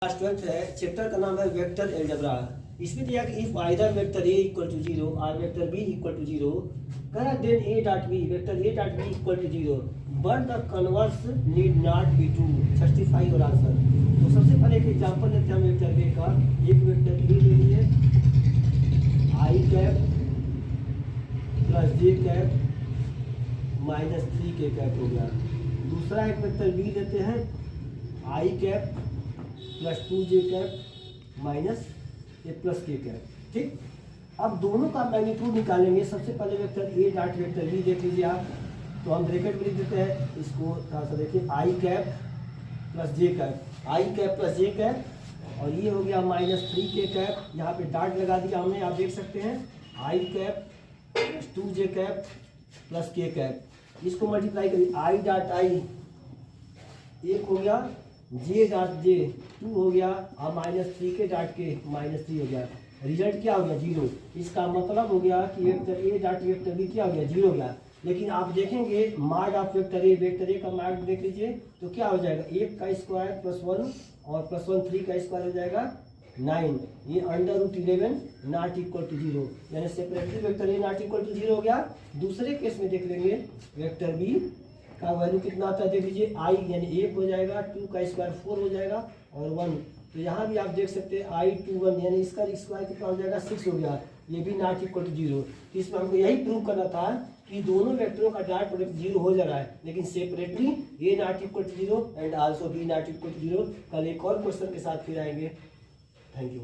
Class 12 है, chapter का नाम है वेक्टर अलजेब्रा। इसमें दिया कि if either vector A equal to 0 और वेक्टर बी इक्वल टू 0 करा then A dot B vector A dot B equal to 0 but the converse need not be true. Justify your answer. तो सबसे पहले एक example लेते हैं हम vector A का। एक वेक्टर ए ले लिए आई कैप प्लस जे कैप माइनस 3 के कैप हो गया। दूसरा एक वेक्टर बी लेते हैं i cap plus 2 j cap minus A plus k cap. ठीक, अब दोनों का मैग्नीट्यूड निकालेंगे। सबसे पहले vector A dot vector B देख लीजिए आप, तो हम ब्रैकेट में लिख देते हैं इसको। थोड़ा सा देखिए, आई कैप प्लस जे कैप, आई कैप प्लस जे कैप, और ये हो गया माइनस 3 के कैप। यहाँ पे डॉट लगा दिया हमने, आप देख सकते हैं i cap plus 2 j cap plus k cap. इसको मल्टीप्लाई करिए, आई डॉट आई एक हो गया, जे डॉट जे 2 हो गया, और माइनस 3 के डॉट के माइनस 3 हो गया। रिजल्ट क्या हो गया? 0। इसका मतलब हो गया कि vector A dot vector B क्या हो गया? 0 हो गया। लेकिन आप देखेंगे माड ऑफ वेक्टर ए का माड देख लीजिए तो क्या हो जाएगा? 1 का स्क्वायर प्लस 1 और प्लस 1 3 का स्क्वायर हो जाएगा 9। ये √11 नॉट इक्वल टू 0, यानी separately vector A not equal to 0 हो गया। दूसरे केस में देख लेंगे वेक्टर बी का वैल्यू कितना आता है, देख लीजिए आई यानी 1 हो जाएगा, 2 का स्क्वायर 4 हो जाएगा और 1। तो यहाँ भी आप देख सकते हैं आई 2 1 यानी इसका स्क्वायर कितना हो जाएगा? 6 हो गया। ये भी नॉट इक्वल टू 0। तो इसमें हमको यही प्रूव करना था कि दोनों वेक्टरों का डॉट प्रोडक्ट 0 हो जा रहा है, लेकिन separately A not equal to 0 and also B not equal to 0। कल एक और क्वेश्चन के साथ फिर आएंगे। Thank you.